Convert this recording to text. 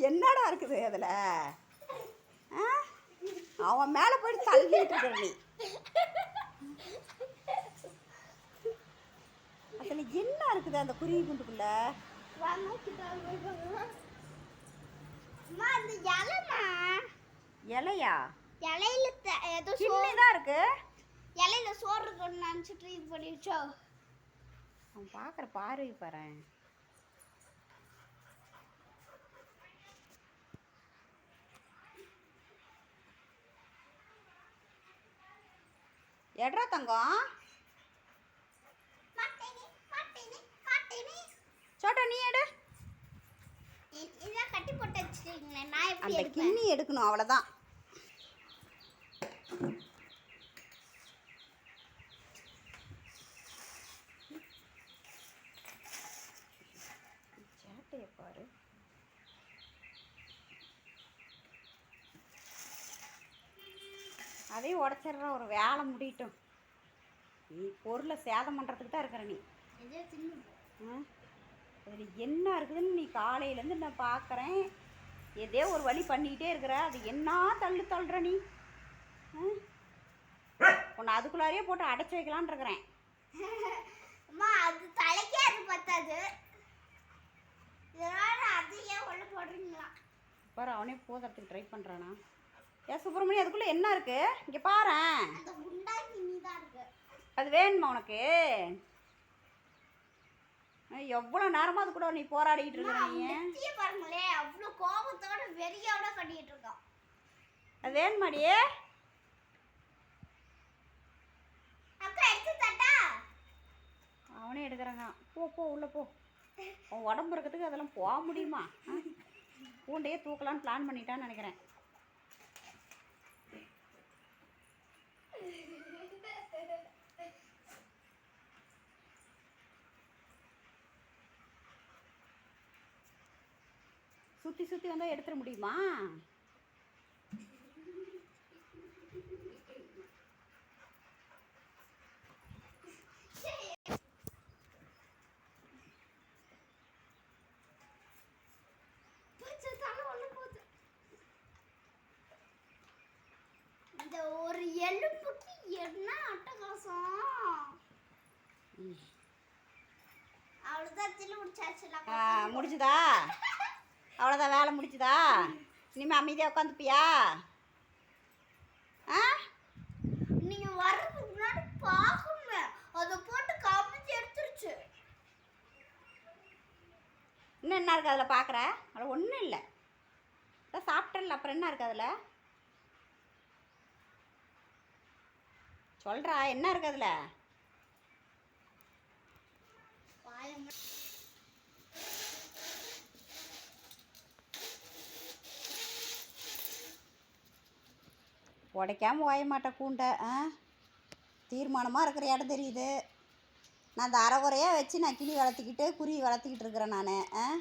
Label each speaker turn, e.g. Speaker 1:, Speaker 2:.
Speaker 1: என்னடா இருக்குது அதில்? அவன் மேலே போயிட்டு தள்ளிட்டு இருக்கிற நீ. அதில் என்ன இருக்குது அந்த குருவி குண்டுக்குள்ள? இலையா?
Speaker 2: இலையில ஏதோ
Speaker 1: சின்னதாக இருக்கு.
Speaker 2: இலையில சோறு இருக்குன்னு நினச்சிட்டு இது பண்ணிடுச்சோ.
Speaker 1: அவன் பார்க்குற பார்வை பாரு. எட்ரா தங்கம்? சோட்டா நீ எடு.
Speaker 2: இதான் கட்டி போட்டு வச்சுருக்கீங்களே, நான் எப்படி
Speaker 1: அந்த
Speaker 2: எடுப்பேன்?
Speaker 1: கிண்ணி எடுக்கணும், அவ்வளோதான். சேட்டையை பாரு. அதையும் உடச்சிட்ற, ஒரு வேலை முடியட்டும். நீ பொருளை சேதம் பண்ணுறதுக்கு தான் இருக்கிற நீ. அதில் என்ன இருக்குதுன்னு நீ காலையிலேருந்து நான் பார்க்குறேன். ஏதோ ஒரு வழி பண்ணிக்கிட்டே இருக்கிற. அது என்ன தள்ளுற நீ? உன்னை அதுக்குள்ளாரையே போட்டு அடைச்சி வைக்கலான் இருக்கிறேன்.
Speaker 2: அம்மா, அது தலைக்கே அது பத்தாது. இதனால அது ஏன் உள்ள போடுறீங்களா?
Speaker 1: பாரு, அவனே போதுறதுக்கு ட்ரை பண்ணுறானா? ஏன் சுப்பிரமணியம், அதுக்குள்ளே என்ன இருக்கு? இங்கே பாரு.
Speaker 2: அந்த குண்டா கிண்ணி தான் இருக்கு.
Speaker 1: அது வேணுமா உனக்கு? எவ்வளோ நேரமாக அது கூட நீ போராடிக்கிட்டு இருக்கிற நீ?
Speaker 2: பாருங்களே, அவ்வளோ கோபத்தோட வெறியோட கட்டிட்டு இருக்கான்.
Speaker 1: அது வேணுமாடியே?
Speaker 2: அக்கா எடுத்து தட்டா.
Speaker 1: அவனே எடுக்கிறாங்க. போ போ உள்ள போ. அவன் உடம்பு இருக்கிறதுக்கு அதெல்லாம் போக முடியுமா? பூண்டையே தூக்கலான்னு பிளான் பண்ணிட்டான்னு நினைக்கிறேன். சுற்றி சுற்றி வந்தால் எடுத்துட முடியுமா?
Speaker 2: இந்த ஒரு எலும்புக்கு என்ன அட்டகாசம். அவ்வளோதான், தில்லு முடிச்சாச்சு.
Speaker 1: முடிச்சுதா? அவ்வளோதான், வேலை முடிச்சுதா? இனிமேல் அமைதியாக உட்காந்துப்பியா?
Speaker 2: நீங்கள் வர்றதுக்கு முன்னாடி பார்க்கணும். அதை போட்டு காமிச்சு எடுத்துருச்சு.
Speaker 1: இன்னும் என்ன இருக்குது அதில் பார்க்குற? அதில் ஒன்றும் இல்லை. அதான் சாப்பிட்டல, அப்புறம் என்ன இருக்குது அதில்? சொல்கிறா, என்ன இருக்குது அதில்? உடைக்காமல் ஓய மாட்டேன் கூண்டை. தீர்மானமாக இருக்கிற இடம் தெரியுது. நான் அந்த அரைகுறையாக வச்சு நான் கிளி வளர்த்திக்கிட்டு குருவி வளர்த்திக்கிட்டு இருக்கிறேன் நான்.